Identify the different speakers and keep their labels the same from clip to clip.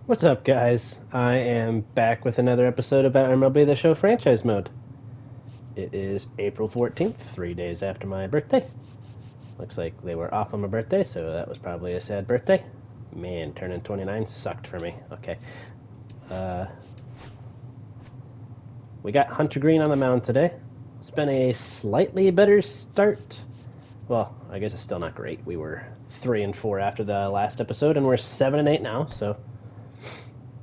Speaker 1: What's up, guys? I am back with another episode about MLB The Show franchise mode. It is April 14th, 3 days after my birthday. Looks like they were off on my birthday, so that was probably a sad birthday. Man, turning 29 sucked for me. Okay. We got Hunter Green on the mound today. It's been a slightly better start. Well, I guess it's still not great. We were 3-4 after the last episode, and we're 7-8 now, so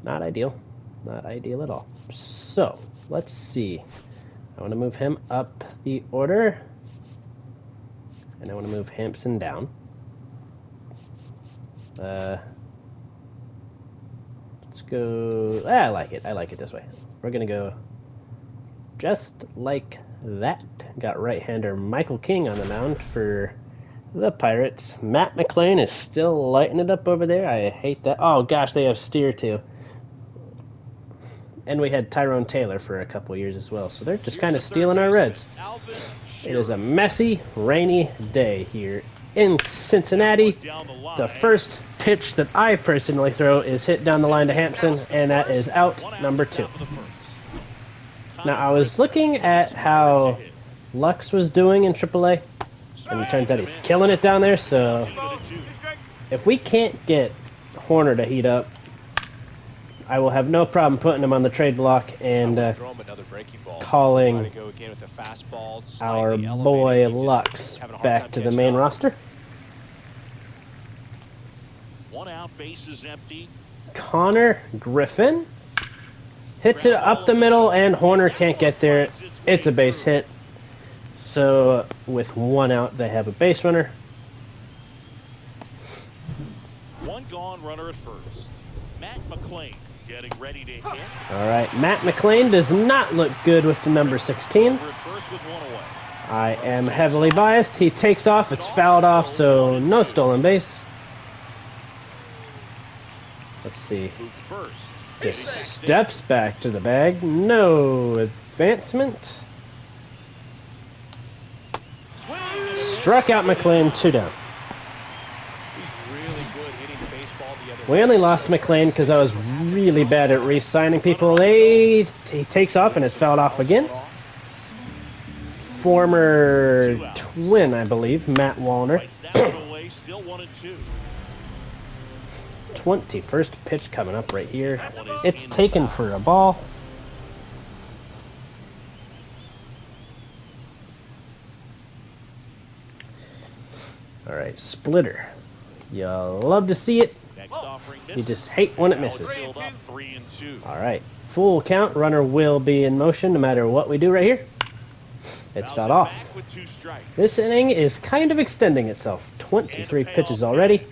Speaker 1: not ideal. Not ideal at all. So, let's see. I want to move him up the order. And I want to move Hampson down. Let's go... I like it. I like it this way. We're going to go just like that. Got right-hander Michael King on the mound for the Pirates. Matt McLain is still lighting it up over there. I hate that. Oh, gosh, they have Steer, too. And we had Tyrone Taylor for a couple years as well. So they're just kind of stealing our Reds. It is a messy, rainy day here in Cincinnati. The first pitch that I personally throw is hit down the line to Hampson, and that is out number 2. Now, I was looking at how Lux was doing in AAA, and it turns out he's killing it down there, so if we can't get Horner to heat up, I will have no problem putting him on the trade block and calling our boy Lux back to the main roster.
Speaker 2: 1 out, base is empty.
Speaker 1: Connor Griffin hits it up the middle, and Horner can't get there. It's a base hit. So with 1 out, they have a base runner.
Speaker 2: 1 gone, runner at first. Matt McLain getting ready to hit.
Speaker 1: All right, Matt McLain does not look good with the number 16. I am heavily biased. He takes off. It's fouled off, so no stolen base. Let's see. Just steps back to the bag. No advancement. Struck out McLain, 2 down. We only lost McLain because I was really bad at re-signing people. He takes off and is fouled off again. Former Twin, I believe, Matt Wallner. 21st pitch coming up right here. It's taken for a ball. All right, splitter. You love to see it. You just hate when it misses. All right, full count. Runner will be in motion no matter what we do right here. It's shot off. This inning is kind of extending itself. 23 pitches already.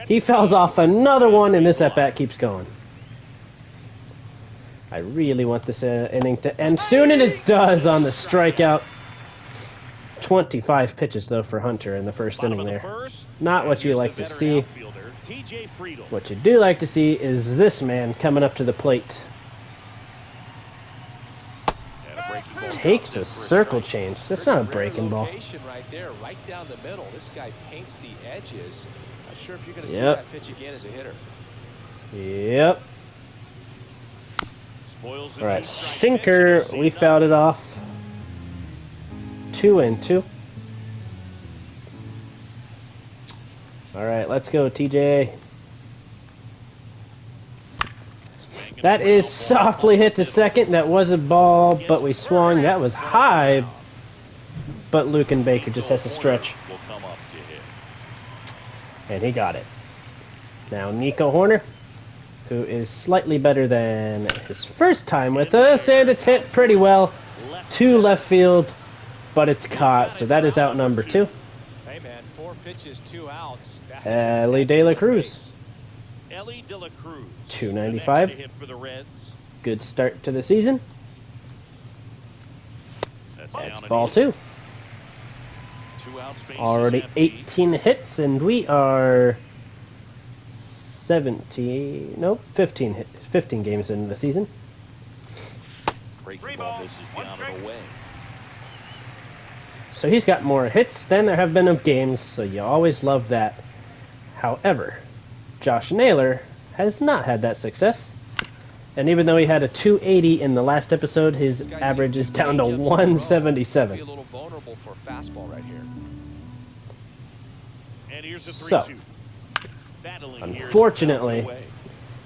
Speaker 1: He fouls off another one, and this at-bat keeps going. I really want this inning to end soon, and it does on the strikeout. 25 pitches, though, for Hunter in the first inning there. Not what you like to see. What you do like to see is this man coming up to the plate. Takes a circle change. That's not a breaking ball.
Speaker 3: Right there, right down the middle. This guy paints the edges. Not sure if you're going to see that pitch again as a hitter.
Speaker 1: Yep. All right, sinker. We fouled it off. 2-2. All right, let's go, TJ. That is softly hit to second. That was a ball, but we swung. That was high, but Luke and Baker just has to stretch. And he got it. Now Nico Horner, who is slightly better than his first time with us, and it's hit pretty well to left field, but it's caught, so that is out number 2.
Speaker 3: Hey man, 4 pitches, 2 outs.
Speaker 1: Ellie De La Cruz.
Speaker 2: Ellie De La Cruz.
Speaker 1: 295. Good start to the season. That's ball 2. Already 18 hits, and we are 15 games into the season. So he's got more hits than there have been of games, so you always love that. However, Josh Naylor has not had that success. And even though he had a 280 in the last episode, his average is down to 177.
Speaker 3: Be a little vulnerable for a fastball right here.
Speaker 2: And here's the 3-2.
Speaker 1: So, unfortunately,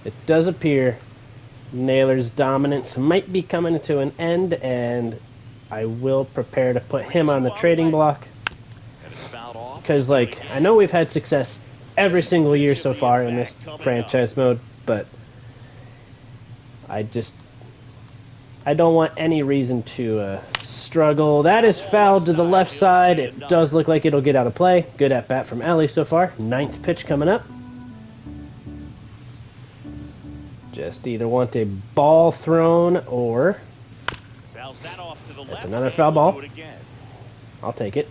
Speaker 1: it does appear Naylor's dominance might be coming to an end, and I will prepare to put him on the trading block. Because, like, I know we've had success every single year so far in this franchise mode, but I don't want any reason to struggle. That is fouled to the left side. It does look like it'll get out of play. Good at bat from Ellie so far. 9th pitch coming up. Just either want a ball thrown or that's another foul ball. I'll take it.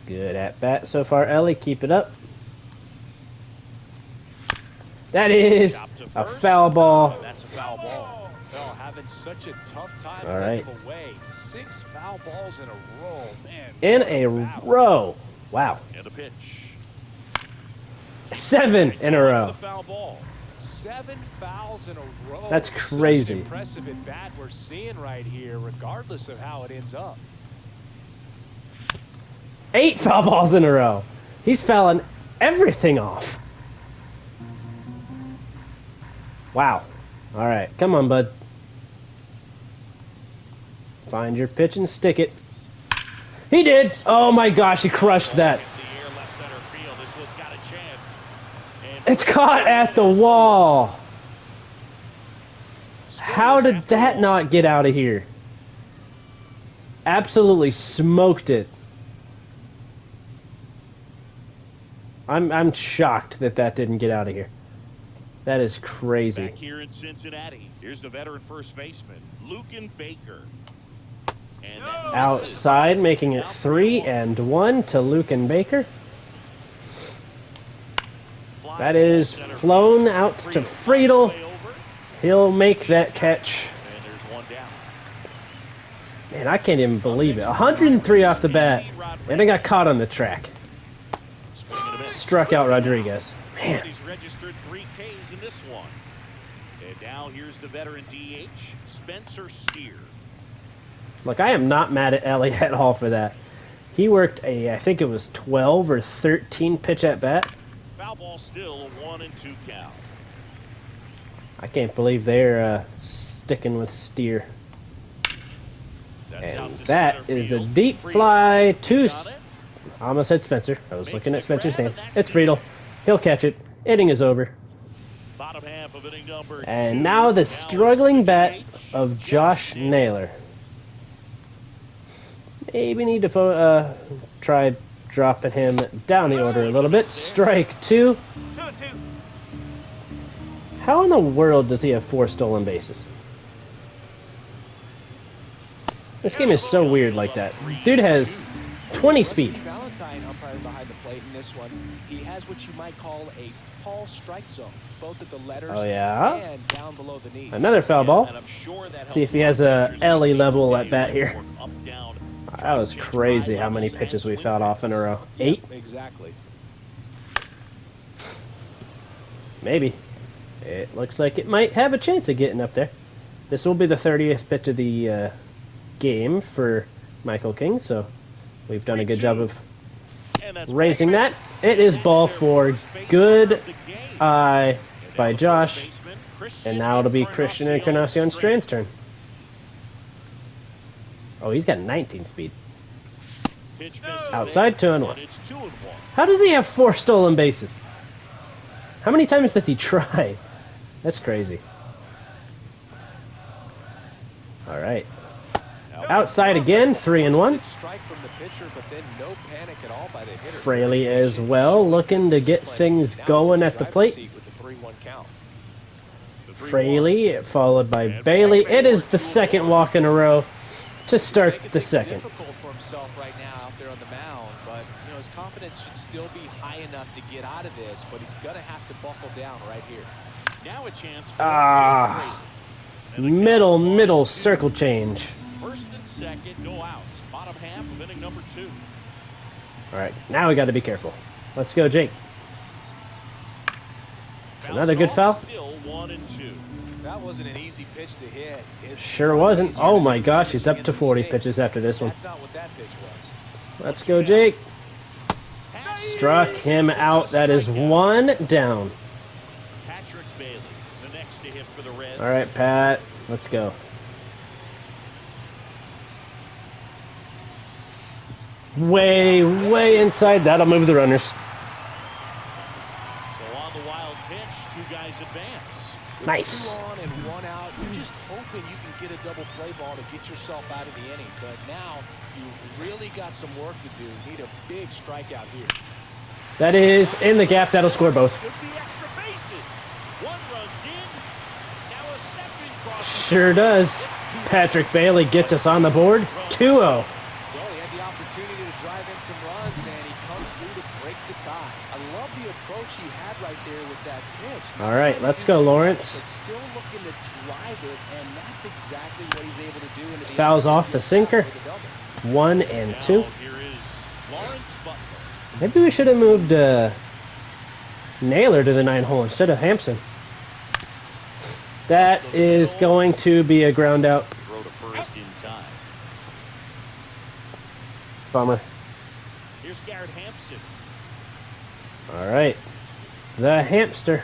Speaker 1: Good at bat so far, Ellie. Keep it up. That is a foul ball.
Speaker 3: That's a foul ball. Oh, having such a tough time.
Speaker 1: All right.
Speaker 3: Away. 6 foul balls in a row, man.
Speaker 1: In a row. Wow.
Speaker 2: And a pitch.
Speaker 1: 7 in a row.
Speaker 3: 7 fouls in a row.
Speaker 1: That's crazy.
Speaker 3: Such an impressive at bat we're seeing right here, regardless of how it ends up.
Speaker 1: 8 foul balls in a row. He's fouling everything off. Wow. All right. Come on, bud. Find your pitch and stick it. He did. Oh, my gosh. He crushed that. It's caught at the wall. How did that not get out of here? Absolutely smoked it. I'm shocked that that didn't get out of here. That is crazy.
Speaker 2: Back here in Cincinnati, here's the veteran first baseman, Luken Baker. And
Speaker 1: outside, making it 3-1 to Luken Baker. That is flown out to Friedel. He'll make that catch. Man, I can't even believe it. 103 off the bat, and I got caught on the track. Struck out Rodriguez. Man.
Speaker 2: He's registered 3 Ks in this one. And now here's the veteran DH, Spencer Steer.
Speaker 1: Look, I am not mad at Ellie at all for that. He worked I think it was 12 or 13 pitch at bat.
Speaker 2: Foul ball still a 1-2 count.
Speaker 1: I can't believe they're sticking with Steer. And that is a deep fly to... I almost said Spencer. I was looking at Spencer's name. It's Friedel. He'll catch it. Inning is over.
Speaker 2: Bottom half of inning number 2.
Speaker 1: And now the struggling bat of Josh Naylor. Maybe need to try dropping him down the order a little bit. Strike 2. How in the world does he have 4 stolen bases? This game is so weird like that. Dude has 20 speed.
Speaker 3: Valentine umpiring behind the plate in this one. He has what you might call a tall strike zone, both at the letters and down below the knees.
Speaker 1: Another foul ball. See if he has a Ellie level at bat here. That was crazy how many pitches we fouled off in a row. 8?
Speaker 3: Exactly.
Speaker 1: Maybe. It looks like it might have a chance of getting up there. This will be the 30th pitch of the game for Michael King, so we've done a good job of raising that. It is ball 4. Good eye by Josh. And now it'll be Christian Encarnacion Strand's turn. Oh, he's got 19 speed. Outside, 2-1. How does he have 4 stolen bases? How many times does he try? That's crazy. All right. Outside again, 3-1. Fraley as well, looking to get things going at the plate. Fraley, followed by Bailey. It is the 2nd walk in a row to start the 2nd.
Speaker 3: Difficult for himself right now out there on the mound, but his confidence should still be high enough to get out of this, but he's gonna have to buckle down right here.
Speaker 2: Now a chance for
Speaker 1: middle circle change.
Speaker 2: 1st and 2nd, no outs. Bottom half of inning number 2.
Speaker 1: All right, now we got to be careful. Let's go, Jake. Another good foul.
Speaker 2: Still 1-2.
Speaker 3: That wasn't an easy pitch to hit. It's
Speaker 1: Sure wasn't.
Speaker 3: easier
Speaker 1: Oh
Speaker 3: to
Speaker 1: my
Speaker 3: do
Speaker 1: gosh,
Speaker 3: than
Speaker 1: he's
Speaker 3: to
Speaker 1: up
Speaker 3: get
Speaker 1: to
Speaker 3: some
Speaker 1: 40
Speaker 3: mistakes.
Speaker 1: pitches after this one.
Speaker 3: That's not what that pitch was.
Speaker 1: Let's go, Jake. Struck him out. That is one down.
Speaker 2: Patrick Bailey, the next to hit for the Reds.
Speaker 1: All right, Pat. Let's go. Way inside. That'll move the runners.
Speaker 2: So on the wild pitch, two guys advance.
Speaker 1: Nice.
Speaker 3: 2 on and 1 out. You're just hoping you can get a double play ball to get yourself out of the inning. But now you really got some work to do. Need a big strikeout here.
Speaker 1: That is in the gap. That'll score both.
Speaker 2: Should be extra bases. One runs in. Now a second cross.
Speaker 1: Sure does. Patrick Bailey gets us on the board. 2-0.
Speaker 3: Well, he had the opportunity to drive in some runs, and he comes through to break the tie. I love the approach he had right there with that pitch.
Speaker 1: All right, let's go, Lawrence.
Speaker 3: But still looking to drive it, and that's exactly what he's able to do. Into the
Speaker 1: Fouls
Speaker 3: end.
Speaker 1: off the sinker. 1 and 2.
Speaker 2: Now here is Lawrence Butler.
Speaker 1: Maybe we should have moved Naylor to the 9 hole instead of Hampson. That is going to be a ground out.
Speaker 2: Throw to first in time.
Speaker 1: Bummer.
Speaker 2: Here's Garrett Hampson.
Speaker 1: All right. The hamster.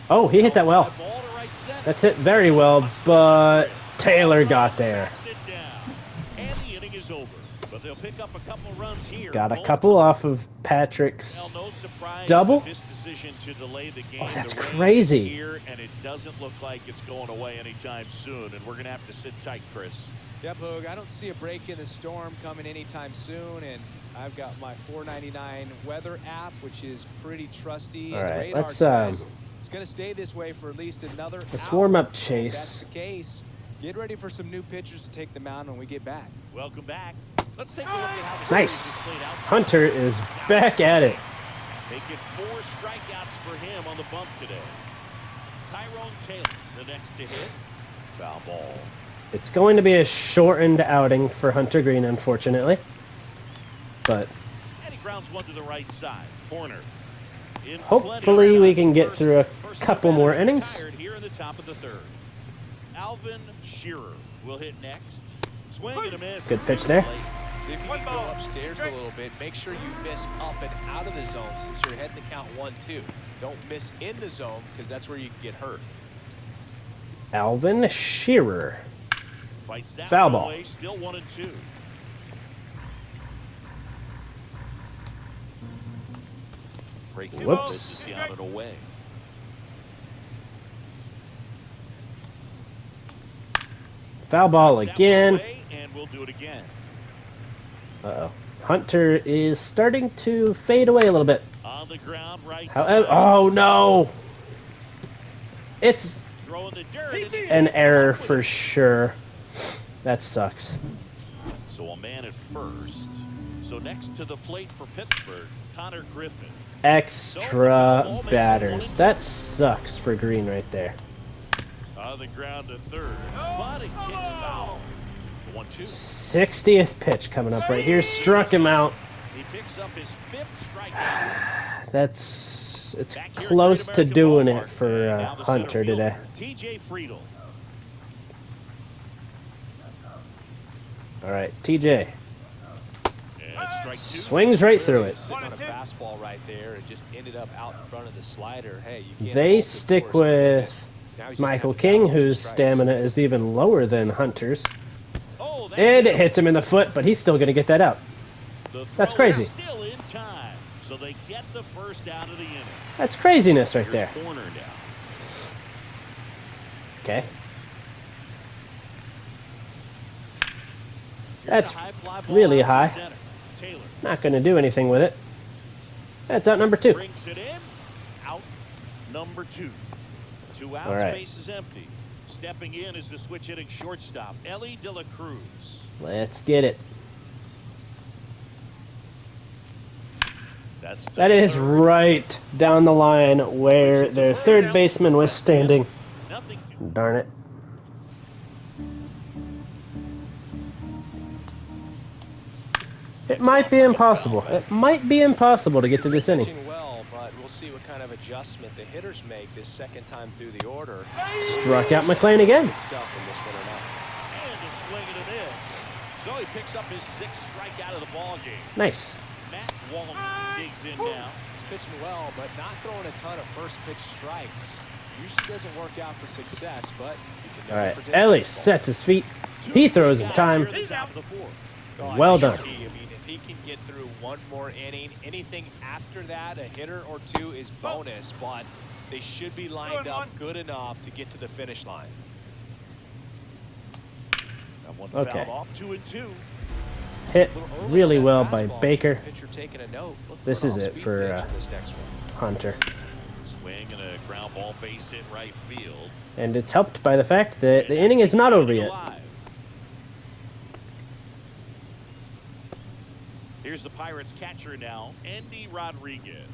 Speaker 1: Oh, he hit that well.
Speaker 2: Ball to right center.
Speaker 1: That's hit very well, but Taylor got there.
Speaker 2: Tracks it down. And the inning is over. But they'll pick up a couple runs here.
Speaker 1: Got a couple off of Patrick's
Speaker 2: Well, no surprise
Speaker 1: double.
Speaker 2: with this decision to delay the game.
Speaker 1: Oh, that's
Speaker 2: The rain is
Speaker 1: crazy.
Speaker 2: Here, and it doesn't look like it's going away anytime soon. And we're going to have to sit tight, Chris.
Speaker 3: Yep, Hoog, I don't see a break in the storm coming anytime soon, and I've got my 499 weather app, which is pretty trusty.
Speaker 1: All
Speaker 3: and
Speaker 1: right,
Speaker 3: the radar
Speaker 1: let's,
Speaker 3: says it's going to stay this way for at least another
Speaker 1: Let's
Speaker 3: hour.
Speaker 1: warm up
Speaker 3: So if that's
Speaker 1: Chase.
Speaker 3: the case. Get ready for some new pitchers to take the mound when we get back.
Speaker 2: Welcome back. Let's take a look at how the
Speaker 1: Nice.
Speaker 2: series is played out.
Speaker 1: Hunter is back at it.
Speaker 2: They get 4 strikeouts for him on the bump today. Tyrone Taylor, the next to hit. Foul ball.
Speaker 1: It's going to be a shortened outing for Hunter Green, unfortunately. But
Speaker 2: And he grounds one to the right side. Corner. In
Speaker 1: hopefully
Speaker 2: plenty
Speaker 1: we
Speaker 2: of
Speaker 1: can get
Speaker 2: first-
Speaker 1: through a
Speaker 2: first
Speaker 1: couple more
Speaker 2: batters
Speaker 1: innings.
Speaker 2: retired here in the top of the 3rd. Alvin Shearer will hit next. Swing and a miss.
Speaker 1: Good pitch there.
Speaker 3: See if you can go upstairs a little bit. Make sure you miss up and out of the zone since you're heading to count 1-2. Don't miss in the zone because that's where you can get hurt.
Speaker 1: Alvin Shearer.
Speaker 2: Fights that
Speaker 1: Foul
Speaker 2: one
Speaker 1: ball.
Speaker 2: away, still 1-2. Breaking
Speaker 1: Whoops.
Speaker 2: this is down and away.
Speaker 1: Foul ball
Speaker 2: That one
Speaker 1: again.
Speaker 2: away, and we'll do it again.
Speaker 1: Uh-oh. Hunter is starting to fade away a little bit.
Speaker 2: On the ground, right
Speaker 1: However,
Speaker 2: side.
Speaker 1: oh no! It's
Speaker 2: Throwing the dirt. and it-
Speaker 1: an error for sure. That sucks.
Speaker 2: So a man at first. So next to the plate for Pittsburgh, Connor Griffin.
Speaker 1: Extra batters. That sucks for Green right there.
Speaker 2: On the ground to third. But it kicks foul. The 1-2.
Speaker 1: 60th pitch coming up right here. Struck him out.
Speaker 2: He picks up his 5th strikeout.
Speaker 1: It's
Speaker 2: Back here at
Speaker 1: close
Speaker 2: Great
Speaker 1: to
Speaker 2: American
Speaker 1: doing
Speaker 2: Ballpark.
Speaker 1: it for
Speaker 2: Now the
Speaker 1: Hunter
Speaker 2: center
Speaker 1: today.
Speaker 2: fielder, TJ Friedel.
Speaker 1: All right, TJ
Speaker 2: And strike 2.
Speaker 1: swings right through it.
Speaker 3: Sitting on a fastball right there and just ended up out in front of the slider. Hey, you can't
Speaker 1: They
Speaker 3: fault the
Speaker 1: stick
Speaker 3: course coming in.
Speaker 1: with
Speaker 3: Now he's just
Speaker 1: Michael
Speaker 3: gonna have to
Speaker 1: King,
Speaker 3: battle some
Speaker 1: whose
Speaker 3: strikes.
Speaker 1: stamina is even lower than Hunter's.
Speaker 2: Oh, that
Speaker 1: And it
Speaker 2: hit
Speaker 1: hits him in the foot, but he's still going to get that out.
Speaker 2: The
Speaker 1: That's
Speaker 2: throw is
Speaker 1: crazy.
Speaker 2: Still in time. So they get the first out of the inning.
Speaker 1: That's craziness right
Speaker 2: Here's
Speaker 1: there.
Speaker 2: corner now.
Speaker 1: Okay.
Speaker 2: Here's
Speaker 1: That's
Speaker 2: a high fly ball
Speaker 1: really
Speaker 2: out to
Speaker 1: high.
Speaker 2: center. Taylor
Speaker 1: Not going to do anything with it. That's out number 2.
Speaker 2: brings it in. Out number 2. 2 outs,
Speaker 1: All right.
Speaker 2: base is empty. Stepping in is the switch hitting shortstop, Ellie De La Cruz.
Speaker 1: Let's get it.
Speaker 2: That's to
Speaker 1: That is
Speaker 2: third.
Speaker 1: right down the line where their third baseman was standing.
Speaker 2: Nothing to
Speaker 1: Darn it. It might be impossible. It might be impossible to get to this inning.
Speaker 3: Pitching well, but we'll see what kind of adjustment the hitters make this second time through the order.
Speaker 1: Struck out McLean again.
Speaker 3: Good stuff in this one or not.
Speaker 2: And a swing and a miss. So he picks up his 6th strikeout of the ball game.
Speaker 1: Nice.
Speaker 2: Matt Walton digs in now.
Speaker 3: He's pitching well, but not throwing a ton of first pitch strikes. Usually doesn't work out for success, but you can
Speaker 1: All
Speaker 3: never
Speaker 1: right,
Speaker 3: predict
Speaker 1: Ellie
Speaker 3: baseball.
Speaker 1: sets his feet. He throws in time. Well done.
Speaker 3: I mean, if he can get through one more inning, anything after that, a hitter or two is bonus, but they should be lined up good enough to get to the finish line.
Speaker 2: That one
Speaker 1: Okay.
Speaker 2: fouled off, 2-2.
Speaker 1: Hit
Speaker 3: A little early
Speaker 1: really
Speaker 3: in that
Speaker 1: well by
Speaker 3: fastball,
Speaker 1: Baker.
Speaker 3: pitcher taking a note. Look
Speaker 1: This
Speaker 3: for an
Speaker 1: is it
Speaker 3: off-speed
Speaker 1: for
Speaker 3: pitch in this next one.
Speaker 1: Hunter.
Speaker 2: Swing and a ground ball base hit right field.
Speaker 1: And it's helped by the fact that the inning is not over yet.
Speaker 2: Alive. Here's the Pirates catcher now, Andy Rodriguez.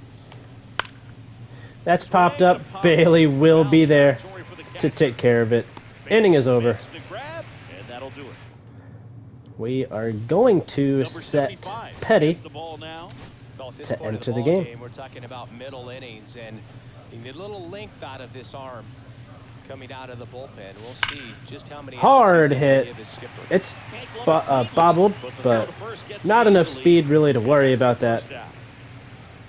Speaker 1: That's popped up. Bailey will be there to take care of it. Inning is over.
Speaker 2: Makes the grab, and that'll do it.
Speaker 1: We are going to
Speaker 2: Number
Speaker 1: set
Speaker 2: 75
Speaker 1: Petty
Speaker 2: gets the ball now.
Speaker 3: Well, at this
Speaker 1: to
Speaker 3: point of
Speaker 1: enter the
Speaker 3: ball
Speaker 1: game.
Speaker 3: We're talking about middle innings, and you need a little length out of this arm coming out of the bullpen. We'll see just how many
Speaker 1: Hard
Speaker 3: outs he's gonna
Speaker 1: hit.
Speaker 3: give his skipper.
Speaker 1: It's bobbled, but not enough speed really to worry about that.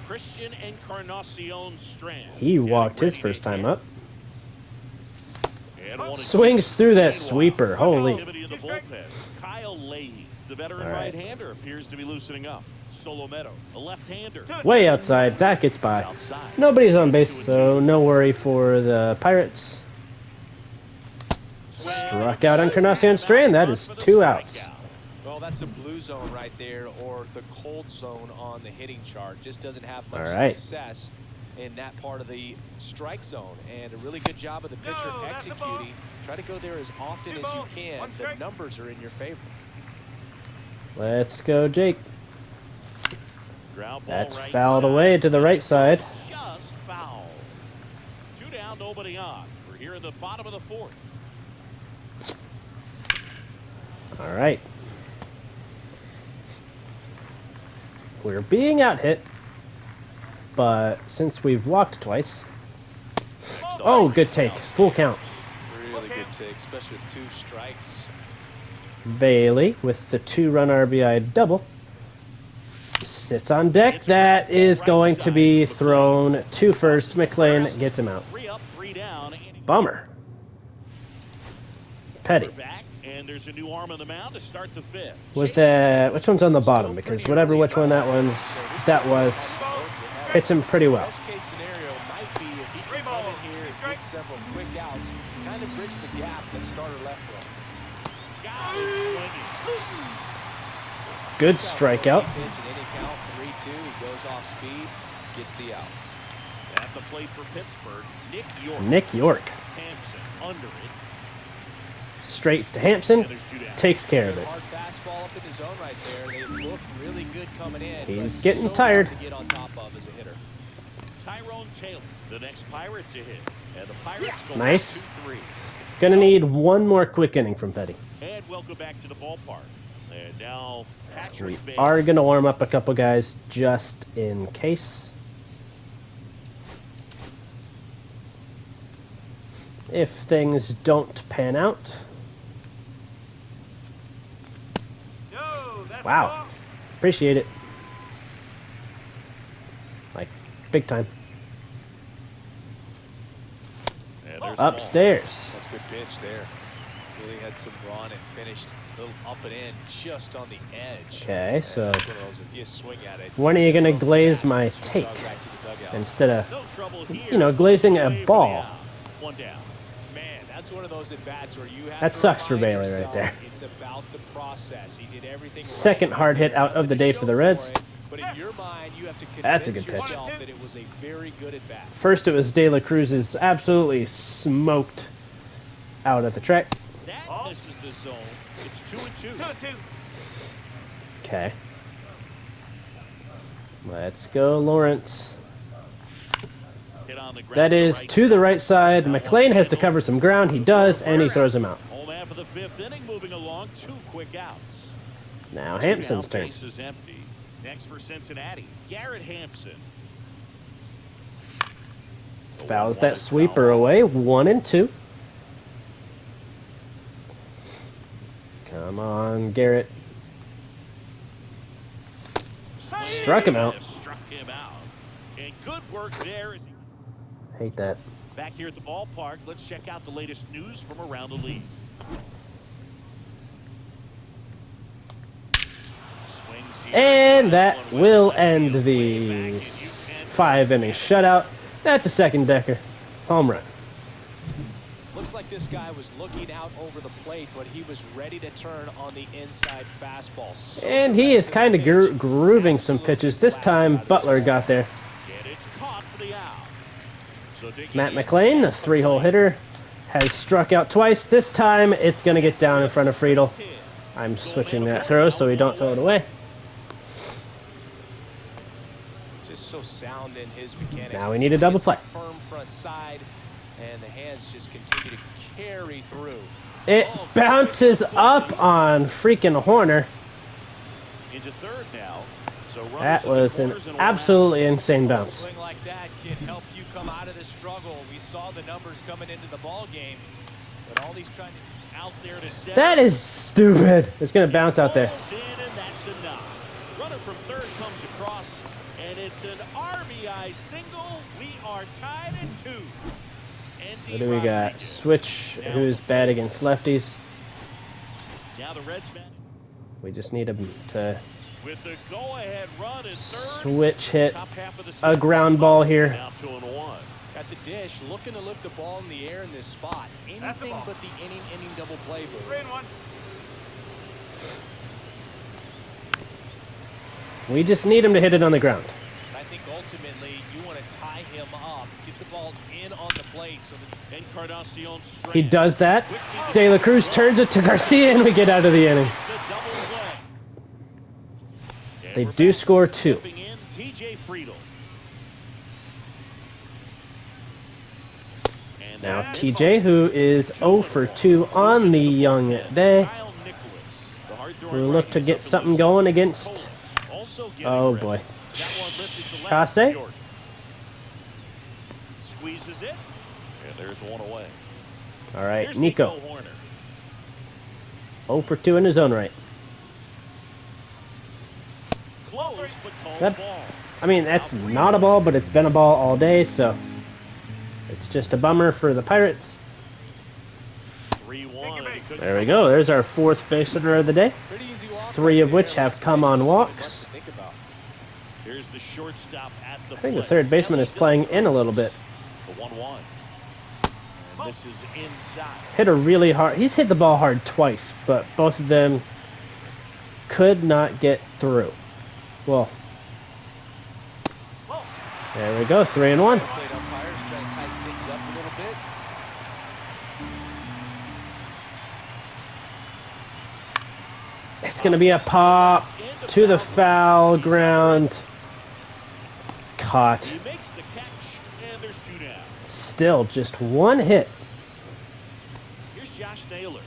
Speaker 2: Christian Encarnacion Strand.
Speaker 1: He walked his
Speaker 2: Ready
Speaker 1: first
Speaker 2: to
Speaker 1: time
Speaker 2: hit.
Speaker 1: up.
Speaker 2: And 1-2.
Speaker 1: Swings through that
Speaker 2: Meanwhile,
Speaker 1: sweeper. Holy.
Speaker 2: activity in the bullpen. Kyle Leahy, the veteran
Speaker 1: All right.
Speaker 2: right-hander, appears to be loosening up. Solometo, a left-hander.
Speaker 1: Way outside. That gets by.
Speaker 2: Outside.
Speaker 1: Nobody's on base, so no worry for the Pirates. Struck out Encarnacion Strand. That is 2 outs.
Speaker 3: Well, that's a blue zone right there, or the cold zone on the hitting chart. Just doesn't have much
Speaker 1: All right.
Speaker 3: success in that part of the strike zone. And a really good job of the pitcher executing. Try to go there as often as you can. The numbers are in your favor.
Speaker 1: Let's go, Jake.
Speaker 2: Ground ball
Speaker 1: That's
Speaker 2: right
Speaker 1: fouled
Speaker 2: side.
Speaker 1: away to the right side.
Speaker 2: Just foul. 2 down, nobody on. We're here in the bottom of the 4th.
Speaker 1: All right. We're being out hit, but since we've walked twice. Oh, good take. Full count.
Speaker 3: Really good take, especially with 2 strikes.
Speaker 1: Bailey with the 2-run RBI double. Sits on deck. That is going to be thrown to first. McLean gets him out.
Speaker 2: 3 up, 3 down.
Speaker 1: Bummer. Petty.
Speaker 2: Back, and there's a new arm on the mound to start the 5th.
Speaker 1: Was that which one's on the bottom? Because whatever which one that was hits him pretty well.
Speaker 3: Best case scenario might be if he can come in here and get several quick outs, kind of bridge the gap that starter left for him.
Speaker 2: Got it, swinging.
Speaker 1: Good strikeout.
Speaker 3: Pitch and any count, 3-2. He goes off speed, gets the out.
Speaker 2: At the plate for Pittsburgh, Nick York.
Speaker 1: Nick York.
Speaker 2: Hampson under it.
Speaker 1: Straight to Hampson.
Speaker 2: And there's 2 down.
Speaker 1: Takes care of it.
Speaker 3: Hard fastball up in the zone right there. They look really good coming in.
Speaker 1: He's
Speaker 3: but
Speaker 1: getting
Speaker 3: so
Speaker 1: tired.
Speaker 3: hard to get on top of as a hitter.
Speaker 2: Tyrone Taylor, the next Pirate to hit. And the Pirates go
Speaker 1: Nice.
Speaker 2: 2-3.
Speaker 1: Gonna need one more quick inning from Petty.
Speaker 2: And welcome back to the ballpark. And now Patrick
Speaker 1: We
Speaker 2: Bailey.
Speaker 1: are gonna warm up a couple guys just in case. If things don't pan out. Wow. Appreciate it. Like, big time.
Speaker 2: And there's the ball.
Speaker 1: Upstairs.
Speaker 3: That's a good pitch there. Really had some run and finished a little up and in just on the edge.
Speaker 1: Okay, so
Speaker 3: It's one of those, if you swing at it,
Speaker 1: when are you gonna glaze my take
Speaker 3: dug back to the dugout.
Speaker 1: instead of,
Speaker 2: No trouble here.
Speaker 1: you know, glazing a
Speaker 2: Way for
Speaker 1: ball?
Speaker 2: the out. 1 down.
Speaker 3: Man, that's one of those at bats where you have
Speaker 1: That
Speaker 3: to
Speaker 1: sucks for
Speaker 3: remind
Speaker 1: Bailey right
Speaker 3: yourself
Speaker 1: there.
Speaker 3: It's about the process. He did everything
Speaker 1: Second
Speaker 3: right.
Speaker 1: hard hit out of the day for the Reds.
Speaker 3: But in your mind, you have to convince
Speaker 1: That's a good pitch.
Speaker 3: yourself that it was a very good at bat.
Speaker 1: First it was De La Cruz's absolutely smoked out at the track.
Speaker 2: That misses the zone. It's 2-2.
Speaker 1: Okay. Let's go, Lawrence.
Speaker 2: Hit on the ground
Speaker 1: That
Speaker 2: to the
Speaker 1: is
Speaker 2: right
Speaker 1: to the
Speaker 2: side.
Speaker 1: right side. McLean has to cover some ground. He does, and he throws him out.
Speaker 2: Home half of the 5th inning, moving along. 2 quick outs.
Speaker 1: Now
Speaker 2: Two
Speaker 1: Hampson's
Speaker 2: down,
Speaker 1: turn.
Speaker 2: base is empty. Next for Cincinnati, Garrett Hampson.
Speaker 1: Fouls that sweeper away. 1-2. Come on, Garrett. Struck him out.
Speaker 2: Struck him out. And good work there. As he
Speaker 1: Hate that.
Speaker 2: back here at the ballpark, let's check out the latest news from around the league. Swings here.
Speaker 1: And that
Speaker 2: One
Speaker 1: will
Speaker 2: left
Speaker 1: end
Speaker 2: field,
Speaker 1: the
Speaker 2: way back, and you can
Speaker 1: 5-inning shutout. That's a second decker. Home run.
Speaker 3: Looks like this guy was looking out over the plate, but he was ready to turn on the inside fastball. So
Speaker 1: And he is kind of grooving some pitches. This time, Butler got there.
Speaker 2: And it's caught for the out. So
Speaker 1: Matt McLean, a 3-hole hitter, has struck out twice. This time, it's going to get down in front of Friedel. I'm switching that throw so we don't throw it away.
Speaker 3: Just so sound in his mechanics.
Speaker 1: Now we need a double play.
Speaker 3: Firm front side, and the hands just continue to carry through.
Speaker 1: It bounces up on freaking Horner.
Speaker 2: Into third now. So runners
Speaker 1: That
Speaker 2: at the
Speaker 1: was an
Speaker 2: corners and
Speaker 1: absolutely insane
Speaker 3: A
Speaker 1: bounce.
Speaker 3: swing like that can help you come out of the struggle. We saw the numbers coming into the ball game, but all these trying to
Speaker 2: out there to center.
Speaker 1: That is stupid. It's going to bounce out there.
Speaker 2: Falls in, and that's enough. Runner from third comes across, and it's an RBI single. We are tied at 2.
Speaker 1: What do we got? Switch, who's bad against lefties.
Speaker 2: Now the Reds bat
Speaker 1: We just need him to
Speaker 2: with the go-ahead run at third.
Speaker 1: switch hit
Speaker 2: Top half of the
Speaker 1: a
Speaker 2: sixth.
Speaker 1: ground ball here.
Speaker 2: Now 2-1.
Speaker 3: At the dish, looking to lift the ball in the air in this spot. Anything but the inning double play move.
Speaker 2: 3-1.
Speaker 1: We just need him to hit it on the ground.
Speaker 3: I think ultimately you want to tie him up, get the ball in on the plate so that
Speaker 2: Encarnacion
Speaker 1: He does that. De La Cruz turns it to Garcia, and we get out of the inning. They do score 2.
Speaker 2: In, TJ Friedel. And
Speaker 1: Now
Speaker 2: that
Speaker 1: TJ, who is 0 for 2 on the young day,
Speaker 2: Kyle Nicholas, the hard-throwing
Speaker 1: will look to
Speaker 2: right,
Speaker 1: get
Speaker 2: he's up
Speaker 1: something
Speaker 2: in
Speaker 1: going
Speaker 2: the
Speaker 1: against,
Speaker 2: zone. Also getting
Speaker 1: oh
Speaker 2: red.
Speaker 1: boy,
Speaker 2: That one lifted to left.
Speaker 1: Chase.
Speaker 2: York. Squeezes it, and there's one away.
Speaker 1: All right,
Speaker 2: Here's
Speaker 1: Nico,
Speaker 2: Horner.
Speaker 1: 0 for 2 in his own right.
Speaker 2: Close, but called
Speaker 1: That-
Speaker 2: ball.
Speaker 1: I mean, that's not a ball, but it's been a ball all day, so it's just a bummer for the Pirates.
Speaker 2: 3-1. He couldn't
Speaker 1: There we go. There's our 4th base hitter of the day.
Speaker 3: pretty easy walk
Speaker 1: 3
Speaker 3: right
Speaker 1: of which
Speaker 3: there.
Speaker 1: have come on walks.
Speaker 3: Much to think about.
Speaker 2: Here's the shortstop at the
Speaker 1: I think the
Speaker 2: plate.
Speaker 1: 3rd baseman is playing in a little bit.
Speaker 2: The 1-1. And this is inside.
Speaker 1: Hit a really hard. He's hit the ball hard twice, but both of them could not get through. Well, there we go. 3-1.
Speaker 3: Plate umpires trying to tighten things up a little bit.
Speaker 1: It's going to be a pop to the foul ground. Caught.
Speaker 2: He makes the catch, and there's 2 down.
Speaker 1: Still just 1 hit.
Speaker 2: Here's Josh Naylor.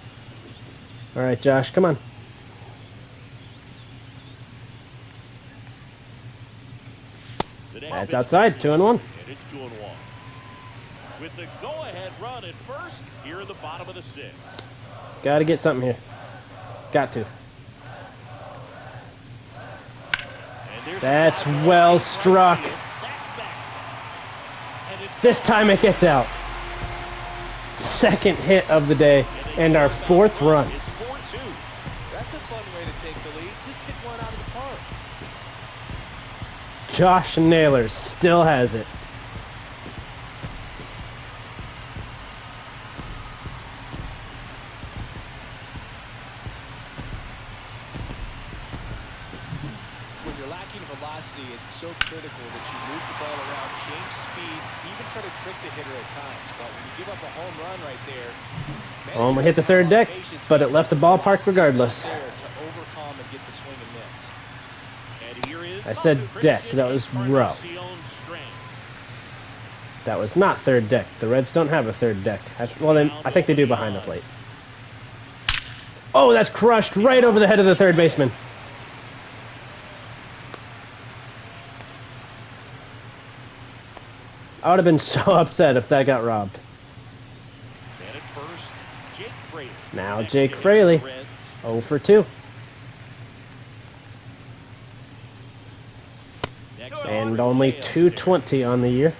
Speaker 1: All right, Josh, come on.
Speaker 2: The next
Speaker 1: That's
Speaker 2: pitch
Speaker 1: outside,
Speaker 2: misses,
Speaker 1: 2-1.
Speaker 2: And it's 2-1. With the go-ahead run at first, here in the bottom of the 6th.
Speaker 1: Got to get something here. Got to.
Speaker 2: And there's
Speaker 1: That's
Speaker 2: the
Speaker 1: well struck.
Speaker 2: That's back. And it's
Speaker 1: This time it gets out. 2nd hit of the day and our 4th run.
Speaker 2: It's 4-2.
Speaker 3: That's a fun way to take the lead. Just hit one out of the park.
Speaker 1: Josh Naylor still has it.
Speaker 3: When you're lacking velocity, it's so critical that you move the ball around, change speeds, even try to trick the hitter at times. But when you give up a home run right there,
Speaker 1: Oh, we hit the 3rd deck, but it left the ballpark regardless.
Speaker 3: there to overcome and get the swing and miss.
Speaker 2: And here is
Speaker 1: I said deck, that was row.
Speaker 2: Encarnacion strength.
Speaker 1: That was not 3rd deck. The Reds don't have a 3rd deck. Well, then I think they do behind the plate. Oh, that's crushed right over the head of the 3rd baseman. I would have been so upset if that got robbed.
Speaker 2: And at first, Jake Fraley.
Speaker 1: Now
Speaker 2: Next
Speaker 1: Jake
Speaker 2: to hit
Speaker 1: Fraley,
Speaker 2: the Reds.
Speaker 1: 0 for 2.
Speaker 2: Next
Speaker 1: And
Speaker 2: on,
Speaker 1: only
Speaker 2: Naylor.
Speaker 1: 220 on the year.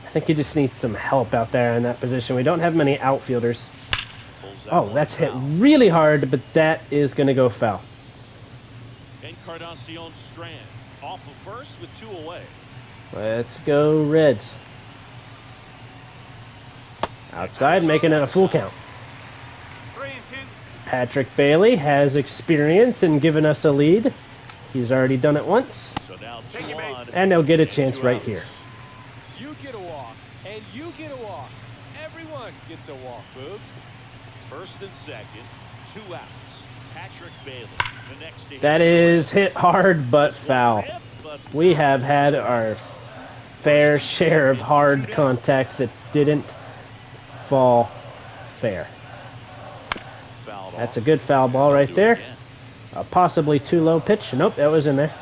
Speaker 1: I think he just needs some help out there in that position. We don't have many outfielders.
Speaker 2: Pulls that
Speaker 1: Oh,
Speaker 2: one
Speaker 1: that's hit
Speaker 2: foul.
Speaker 1: really hard, but that is going to go foul.
Speaker 2: Encarnacion Strand off of first with 2 away.
Speaker 1: Let's go Reds. Outside, making it a full count.
Speaker 4: 3-2.
Speaker 1: Patrick Bailey has experience in giving us a lead. He's already done it once,
Speaker 2: So now 2 on.
Speaker 1: and they'll get a
Speaker 2: and
Speaker 1: chance
Speaker 2: 2
Speaker 1: right
Speaker 2: outs.
Speaker 1: here.
Speaker 3: You get a walk, and you get a walk. Everyone gets a walk, Boog.
Speaker 2: First and second, 2 outs. Patrick Bailey, the next to hit.
Speaker 1: That is hit hard but foul. We have had our fair share of hard contact that didn't fall fair.
Speaker 2: Fouled
Speaker 1: That's a
Speaker 2: off.
Speaker 1: good foul ball right
Speaker 2: Do it
Speaker 1: there.
Speaker 2: again.
Speaker 1: A possibly too low pitch. Nope, that was in there.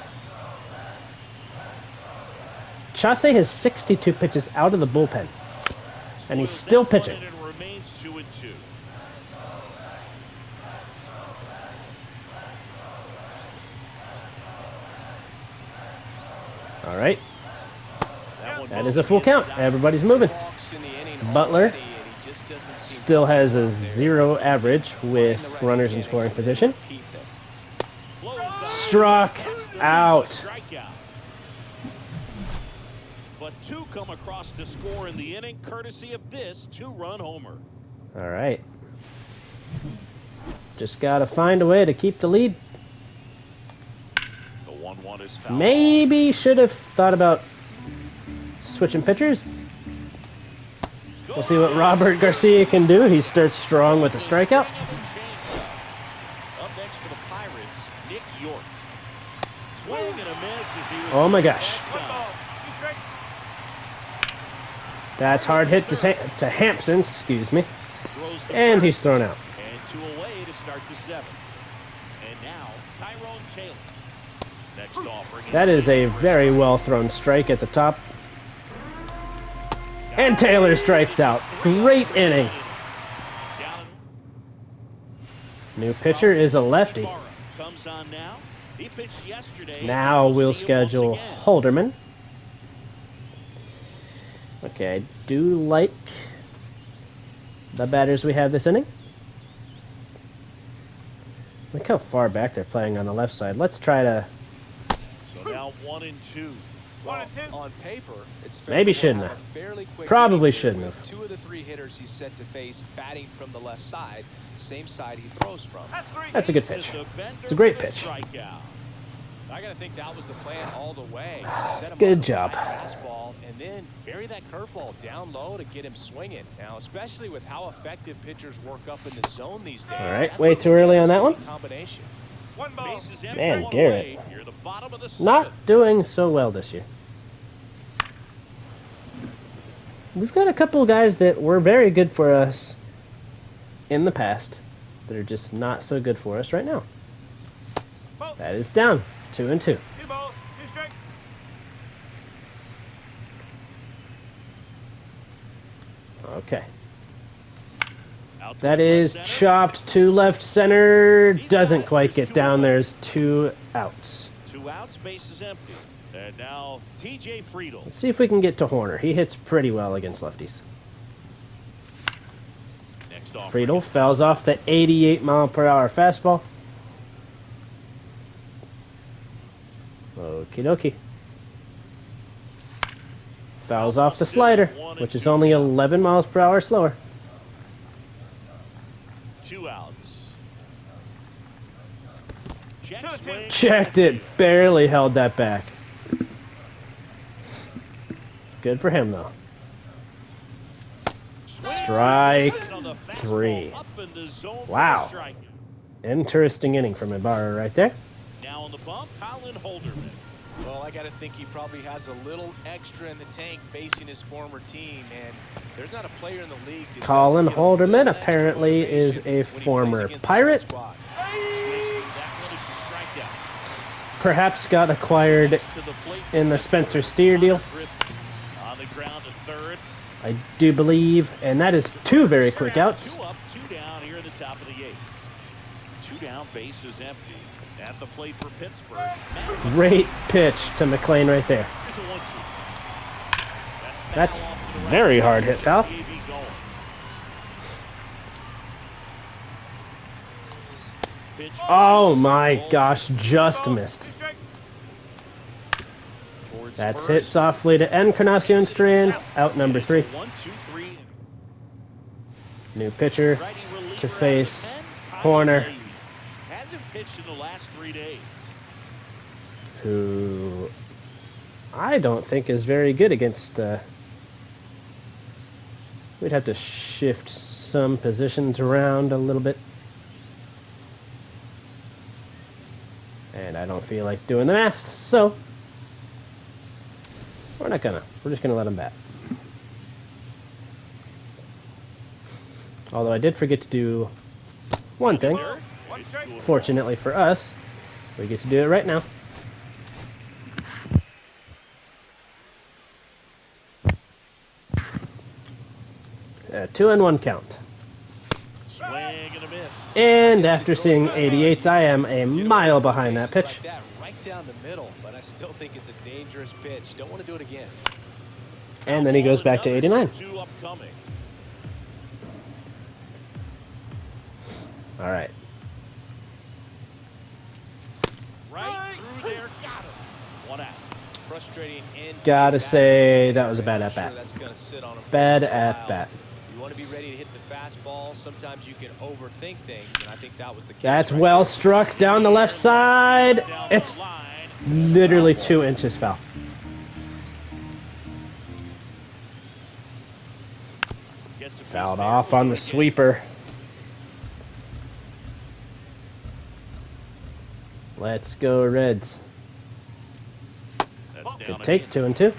Speaker 1: Chase has 62 pitches out of the bullpen, and he's
Speaker 2: Spoils
Speaker 1: still
Speaker 2: that one,
Speaker 1: pitching.
Speaker 2: and it remains 2-2.
Speaker 1: All right,
Speaker 2: One
Speaker 1: that
Speaker 2: goes
Speaker 1: is a full count.
Speaker 2: inside.
Speaker 1: Everybody's moving.
Speaker 3: Walks in the inning
Speaker 1: Butler
Speaker 3: already, and he just doesn't seem
Speaker 1: still has a
Speaker 3: out there.
Speaker 1: 0 average with
Speaker 3: Find the right
Speaker 1: runners in
Speaker 3: mechanics
Speaker 1: scoring
Speaker 3: and then
Speaker 1: position.
Speaker 3: repeat them.
Speaker 2: Blows the
Speaker 1: Struck out.
Speaker 2: strikeout. But 2 come across to score in the inning, courtesy of this 2-run homer.
Speaker 1: All right. Just got to find a way to keep the lead.
Speaker 2: The 1-1 is fouled.
Speaker 1: Maybe should have thought about switching pitchers. We'll see what Robert Garcia can do. He starts strong with a strikeout.
Speaker 2: Up next for the Pirates, Nick York. Swing and a miss as he was
Speaker 1: Oh my gosh.
Speaker 4: One ball. 2 strikes.
Speaker 1: That's hard hit to Hampson, excuse me.
Speaker 2: throws the
Speaker 1: And
Speaker 2: first,
Speaker 1: he's thrown out.
Speaker 2: And 2 away to start the 7th. And now Tyrone Taylor. Next offering.
Speaker 1: That is a very well thrown strike at the top. And Taylor strikes out. Great inning.
Speaker 2: Down.
Speaker 1: New pitcher is a lefty.
Speaker 2: Comes on now. He pitched yesterday.
Speaker 1: Now we'll
Speaker 2: see him once
Speaker 1: schedule
Speaker 2: again.
Speaker 1: Holderman. Okay, I do like the batters we have this inning. Look how far back they're playing on the left side. Let's try to...
Speaker 2: So now 1-2.
Speaker 4: 1-2.
Speaker 3: On paper, it's fair
Speaker 1: Maybe
Speaker 3: to
Speaker 1: shouldn't
Speaker 3: have
Speaker 1: have.
Speaker 3: a fairly quick
Speaker 1: Probably
Speaker 3: inning here
Speaker 1: shouldn't
Speaker 3: with
Speaker 1: have.
Speaker 3: 2 of the 3 hitters he's set to face batting from the left side, same side he throws from.
Speaker 4: That's 3.
Speaker 1: That's a good
Speaker 2: This is
Speaker 1: pitch.
Speaker 2: the bender
Speaker 1: It's a great
Speaker 2: for the
Speaker 1: pitch.
Speaker 2: strikeout.
Speaker 3: I gotta think that was the plan all the way. Set him
Speaker 1: Good
Speaker 3: up with a
Speaker 1: job.
Speaker 3: high fastball and then bury that curveball down low to get him swinging. Now, especially with how effective pitchers work up in the zone these days.
Speaker 1: All right,
Speaker 3: that's
Speaker 1: way
Speaker 3: a
Speaker 1: too early on that one.
Speaker 3: devastating combination.
Speaker 4: 1 ball.
Speaker 2: Bases empty,
Speaker 1: Man,
Speaker 2: 1
Speaker 1: Garrett.
Speaker 2: away. You're the bottom of the 7th.
Speaker 1: Not doing so well this year. We've got a couple of guys that were very good for us in the past that are just not so good for us right now.
Speaker 4: Ball.
Speaker 1: That is down. 2-2.
Speaker 4: 2 balls. 2 strikes.
Speaker 1: Okay.
Speaker 2: Out
Speaker 1: That
Speaker 2: towards
Speaker 1: is
Speaker 2: left center.
Speaker 1: chopped to left center. Doesn't quite get down. There's 2 outs.
Speaker 2: 2 outs, bases empty. And now TJ Friedel.
Speaker 1: Let's see if we can get to Horner. He hits pretty well against lefties.
Speaker 2: Next off.
Speaker 1: Friedel fouls off the 88-mile-per-hour fastball. Okie dokie. Fouls off the slider, which is only 11 miles per hour slower.
Speaker 2: 2 outs. Check
Speaker 4: 2-2.
Speaker 2: swing.
Speaker 1: Checked it. Barely held that back. Good for him, though. Strike
Speaker 2: On the fastball,
Speaker 1: 3.
Speaker 2: up in the zone for
Speaker 1: Wow.
Speaker 2: the strike.
Speaker 1: Interesting inning from Ibarra right there.
Speaker 2: Now on the bump, Colin Holderman.
Speaker 3: Well, I got to think he probably has a little extra in the tank facing his former team, and there's not a player in the league that
Speaker 1: Colin
Speaker 3: doesn't get a little
Speaker 1: Holderman
Speaker 3: extra
Speaker 1: apparently is
Speaker 3: motivation
Speaker 1: a
Speaker 3: when he plays
Speaker 1: former
Speaker 3: against his own
Speaker 1: Pirate.
Speaker 3: squad.
Speaker 2: Swings through that one, it's a strikeout.
Speaker 1: perhaps got acquired
Speaker 2: To the plate.
Speaker 1: in the Spencer Steer deal.
Speaker 2: On the ground to third.
Speaker 1: I do believe, and that is 2 very quick outs.
Speaker 2: 2 up, 2 down here in the top of the 8th. 2 down, base is empty. At the plate for Pittsburgh.
Speaker 1: Great pitch to McLean right there.
Speaker 2: Here's a 1-2.
Speaker 1: That's
Speaker 2: foul off to the right
Speaker 1: very
Speaker 2: side.
Speaker 1: hard hit foul.
Speaker 2: Stevie going. Pitch
Speaker 1: Oh
Speaker 2: misses.
Speaker 1: my
Speaker 2: Ball
Speaker 1: gosh, just missed.
Speaker 4: 2 strike.
Speaker 2: towards
Speaker 1: That's
Speaker 2: first.
Speaker 1: hit softly to Encarnacion Strand, out number 3.
Speaker 2: 1, 2, 3.
Speaker 1: New pitcher
Speaker 2: Righty reliever
Speaker 1: to
Speaker 2: out of
Speaker 1: face
Speaker 2: the pen.
Speaker 1: Horner,
Speaker 2: Kylie hasn't pitched in the last 3 days.
Speaker 1: who I don't think is very good against. We'd have to shift some positions around a little bit. And I don't feel like doing the math, so we're not gonna. We're just gonna let him bat. Although I did forget to do one thing.
Speaker 2: There,
Speaker 4: 1
Speaker 2: it's
Speaker 4: strike.
Speaker 2: 2 and
Speaker 1: Fortunately for us, we get to do it right now. A 2-1 count.
Speaker 2: swing and a miss.
Speaker 1: And after seeing 88s, I am a mile behind that pitch.
Speaker 3: Like that, right down the middle, but I still think it's a dangerous pitch. Don't want to do it again.
Speaker 1: And then he goes back to 89.
Speaker 2: 2 upcoming.
Speaker 1: All right.
Speaker 2: Right through there, got him. 1 out.
Speaker 3: Frustrating end.
Speaker 1: Gotta say, that was a bad
Speaker 3: I'm
Speaker 1: at-bat.
Speaker 3: sure that's gonna sit on him for
Speaker 1: Bad
Speaker 3: a while.
Speaker 1: at-bat.
Speaker 3: You want to be ready to hit the fastball. Sometimes you can overthink things, and I think that was the case.
Speaker 1: That's
Speaker 3: right
Speaker 1: well
Speaker 3: there.
Speaker 1: struck down the left side.
Speaker 2: Down the
Speaker 1: It's
Speaker 2: line.
Speaker 1: literally 2 inches foul.
Speaker 2: Gets a piece
Speaker 1: Fouled
Speaker 2: there.
Speaker 1: off on the sweeper. Let's go Reds.
Speaker 2: That's down
Speaker 1: Good take,
Speaker 2: again.
Speaker 1: 2 and 2.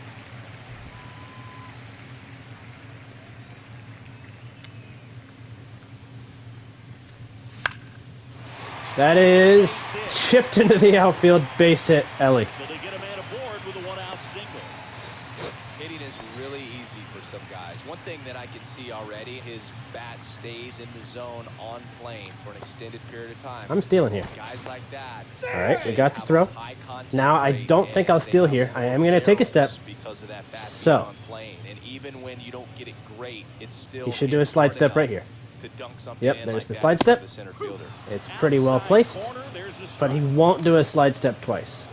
Speaker 1: That is chipped into the outfield, base hit, Ellie.
Speaker 2: So they get a man aboard with a 1-out single.
Speaker 3: Hitting is really easy for some guys. One thing that I can see already, his bat stays in the zone on plane for an extended period of time.
Speaker 1: I'm stealing here.
Speaker 3: Guys like that.
Speaker 1: All right, we got the
Speaker 3: have
Speaker 1: throw.
Speaker 3: a high contact
Speaker 1: Now, I
Speaker 3: rate,
Speaker 1: don't think
Speaker 3: and
Speaker 1: I'll
Speaker 3: they
Speaker 1: steal
Speaker 3: have
Speaker 1: here. I am
Speaker 3: more
Speaker 1: gonna take a step.
Speaker 3: arrows because of that bat
Speaker 1: So.
Speaker 3: being on plane. And even when you don't get it great, it's still
Speaker 1: He should do a slide
Speaker 3: hard
Speaker 1: step right
Speaker 3: enough
Speaker 1: here.
Speaker 3: to dunk something
Speaker 1: Yep,
Speaker 3: in
Speaker 1: there's
Speaker 3: like
Speaker 1: the
Speaker 3: that
Speaker 1: slide
Speaker 3: for
Speaker 1: step.
Speaker 3: the center fielder.
Speaker 1: It's pretty well
Speaker 2: Outside
Speaker 1: placed,
Speaker 2: corner, there's the
Speaker 1: but he
Speaker 2: strike.
Speaker 1: won't do a slide step twice.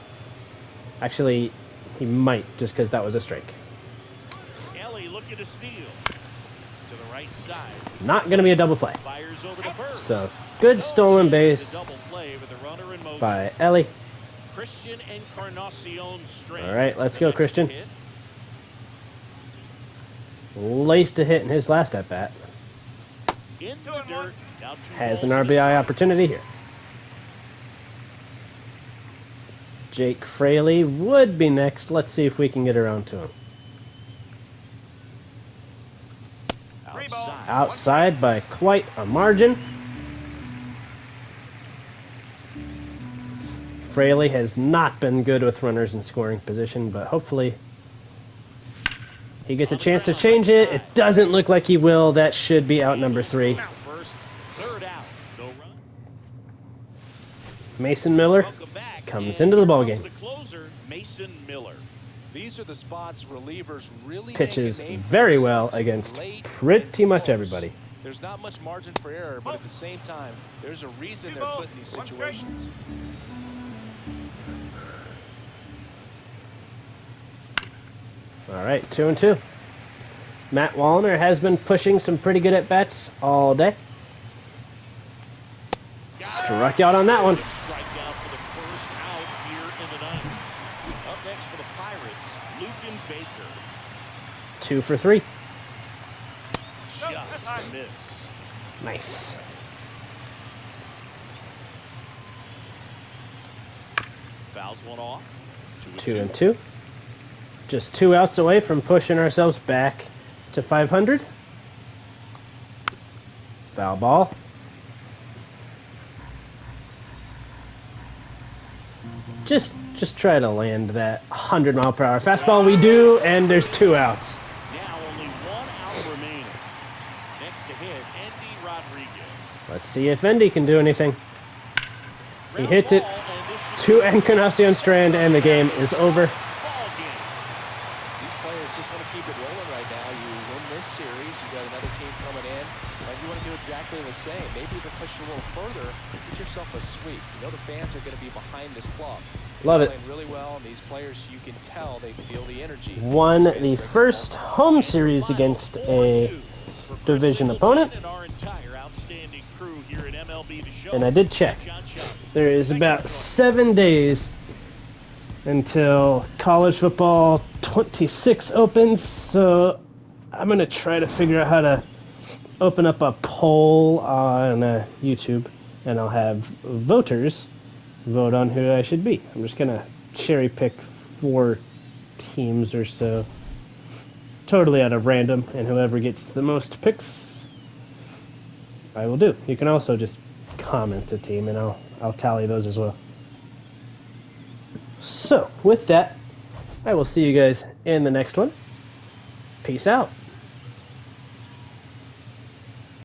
Speaker 1: Actually, he might, just because that was a strike.
Speaker 2: Ellie looking to steal. To the right side.
Speaker 1: Not going to be a double play.
Speaker 2: Fires over to first.
Speaker 1: So, good stolen
Speaker 2: The
Speaker 1: base
Speaker 2: double play with the runner in motion.
Speaker 1: by Ellie.
Speaker 2: Christian Encarnacion Strand.
Speaker 1: All right, let's
Speaker 2: The
Speaker 1: go,
Speaker 2: next
Speaker 1: Christian.
Speaker 2: hit.
Speaker 1: Laced a hit in his last at-bat.
Speaker 2: Into the dirt. Now 2
Speaker 1: Has an
Speaker 2: balls to
Speaker 1: RBI
Speaker 2: strike.
Speaker 1: opportunity here. Jake Fraley would be next. Let's see if we can get around to him.
Speaker 4: 3 ball.
Speaker 2: Outside.
Speaker 1: Outside by quite a margin. Fraley has not been good with runners in scoring position, but hopefully he gets a chance to change it. It doesn't look like he will. That should be out number 3.
Speaker 2: First, third out. No run.
Speaker 1: Mason Miller
Speaker 2: Welcome back.
Speaker 1: comes
Speaker 2: And
Speaker 1: into the
Speaker 2: here
Speaker 1: ballgame.
Speaker 2: comes the closer, Mason Miller.
Speaker 3: These are the spots relievers really
Speaker 1: Pitches
Speaker 3: make a name for
Speaker 1: very well
Speaker 3: themselves
Speaker 1: against
Speaker 3: late
Speaker 1: pretty
Speaker 3: and
Speaker 1: much
Speaker 3: close.
Speaker 1: everybody.
Speaker 3: There's not much margin for error, but at the same time, there's a reason
Speaker 4: 2
Speaker 3: they're
Speaker 4: balls,
Speaker 3: put in these
Speaker 4: 1 strike.
Speaker 3: situations.
Speaker 1: All right, 2 and 2. Matt Wallner has been pushing some pretty good at-bats all day. Struck out on that one.
Speaker 2: Strikeout for the first out here in the ninth. Up next for the Pirates, Lucan Baker.
Speaker 1: 2 for 3.
Speaker 2: Just miss.
Speaker 1: Nice.
Speaker 2: Fouls one off.
Speaker 1: 2 and 2. Just 2 outs away from pushing ourselves back to 500. Foul ball. Just try to land that 100-mile-per-hour fastball. We do, and there's 2 outs.
Speaker 2: Now only 1 out remaining. Next to hit, Andy Rodriguez.
Speaker 1: Let's see if Endy can do anything. He hits it to Encarnacion Strand, and the game is over.
Speaker 2: Ball game.
Speaker 3: These players just want to keep it rolling right now. You win this series, you got another team coming in, and you want to do exactly the same. Maybe even push it a little further, get yourself a sweep. You know the fans are going to be behind this club.
Speaker 1: Love it.
Speaker 3: Playing really well, and these players, you can tell they feel the energy.
Speaker 1: Won the first home series against a division opponent. And I did check. There is about 7 days until college football 26 opens, so I'm going to try to figure out how to open up a poll on YouTube, and I'll have voters vote on who I should be. I'm just going to cherry pick 4 teams or so, totally out of random, and whoever gets the most picks, I will do. You can also just comment a team, and I'll tally those as well. So, with that, I will see you guys in the next one. Peace out.